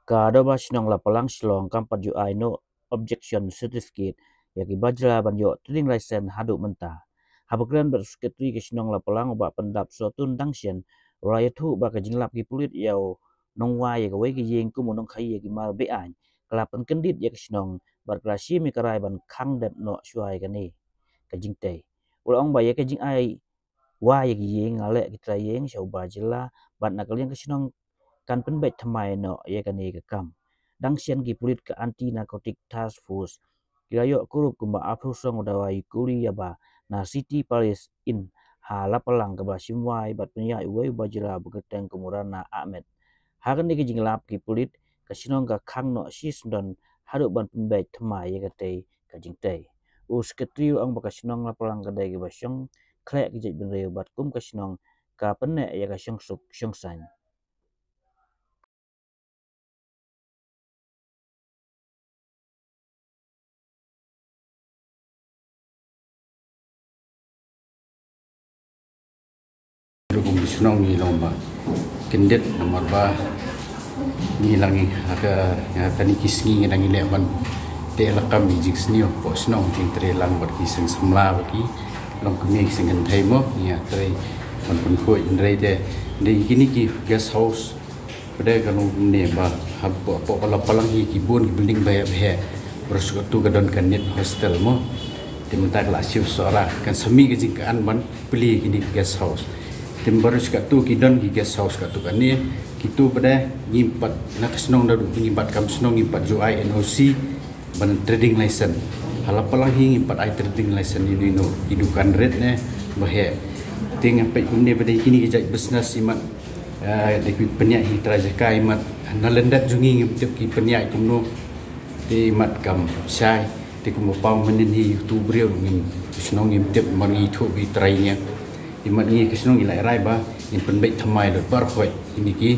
Kada ba sinong la palang silong kampat ju ai no objection certificate yaki bajla ban yo trading license hadu menta. Habagran bersekretari ke sinong la palang ba pendap suatu dangsian raya tu ba ka jinglap ki pulit yau nongwa ya ka wei ki yeng ku monong khai ya ki mar be an kelapan kendit ya ke sinong bar klasi mi karai ban khang dat no suai ka ni ka jingtai. Ulang ba ya ka jing ai wa ya ki yeng ale ki tra yeng shau ba jila ban nakal yang ke sinong kan penbet thamai no ya kan ni ka kam dang sian ki pulit ka anti narcotic task force kirayo kurup kumba apru song dawai kuri ya ba na city police in hala palang ka ba simwai bat punya uwe bajira beketeng kemurana ahmed hakan ni ki jinglap ki pulit ka sinong ka khang no sis don haru ban penbet thamai ya ka te ka jingtai us ketriu ang baka sinong la palang ka dai ki ba syong klek ki jit ben reu bat kum ka sinong ka penne ya ka syong suk syong san. Dukung disunong ni lomba kendet nomor ba ni langi aga ya tani kisngi ngangi leban te lakam di jiksnio po snong ting tre lang bar kiseng semla baki long kemi singen thaimo ya tre man pun ko indrai te de kini ki guest house pada kalau ne ba habbo po palang hi ki bon ki building ba he bersuatu gadon kanit hostel mo timta kelas sora kan semi ke jingkaan ban beli kini guest house timbar sekatu kidon ki guest house katu kan ni kitu pada ngimpat nak senong dadu ngimpat kam senong ngimpat jo NOC ban trading license halapalang hi ngimpat ai trading license ini no hidukan red ne bahe ting apa kumne pada kini ki business imat depi penyak hi trajeka imat nalendat jungi ngimtep ki penyak kumno ti imat kam sai ti kum pau menin hi youtube reu ngim senong ngimtep mangi thu bi trainya imat ni kisnong ilai rai ba in penbait thamai dot bar khoi ini ki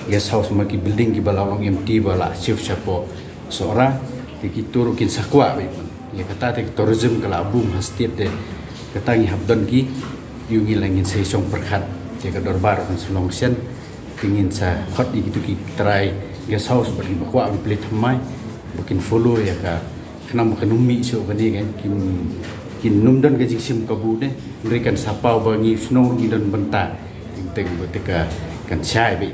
guest house ma ki building ki balawang empty bala chief chapo sora ti ki turu kin sakwa ba ya kata te tourism kala bum hastit de kata ngi habdon ki yungi langin sei song perkhat te ka dorbar kan sulong sen tingin sa khot di gitu ki try guest house ba ki bakwa bi plate thamai bukin follow ya ka kenam kanumi so kan ni kan kin numdan ke jingsim kabu ne berikan sapau bangi snong dan benta teng betika kan syai be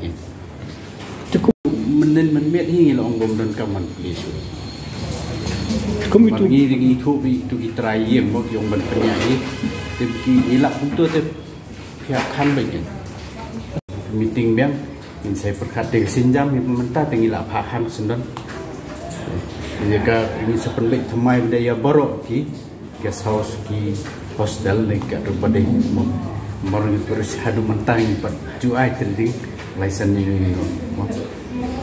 cukup menen menmet hi lo ngom dan kaman isu komitu gi gi thu bi tu gi trai yem mo yong ban penyai te ki ilak untuk te pihak kan be meeting bang in sai perkat de sinjam hi menta teng ilak phahan sendan jika ini sepenbek thamai budaya borok ki guest house ki hostel ni kat pada morang terus hadu mentang pat juai trading license ni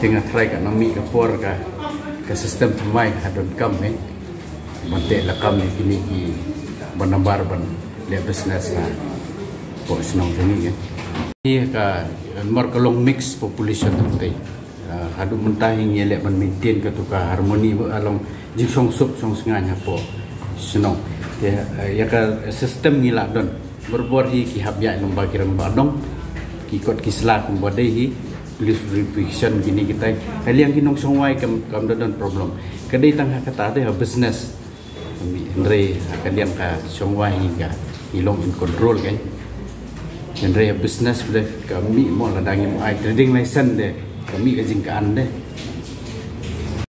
tengah try kat nami ke por ke sistem thamai hadon kam mate lakam ni kini ki banambar ban le business na po snong ni ni ka mor kalong mix population tu hadu mentang ngele ban maintain ke tu ka harmoni along jingsong sup song senganya po senong ya ka sistem ngila don berbuat hi ki habya nom bagi rembadong ki kot ki slat membode hi police repression gini kita haliang kinong songwai kam don problem kadai tang kata te business andre kalian ka songwai ga ilong in control kan andre business boleh kami mo ladangi mo ai trading license de kami ka jingkaan de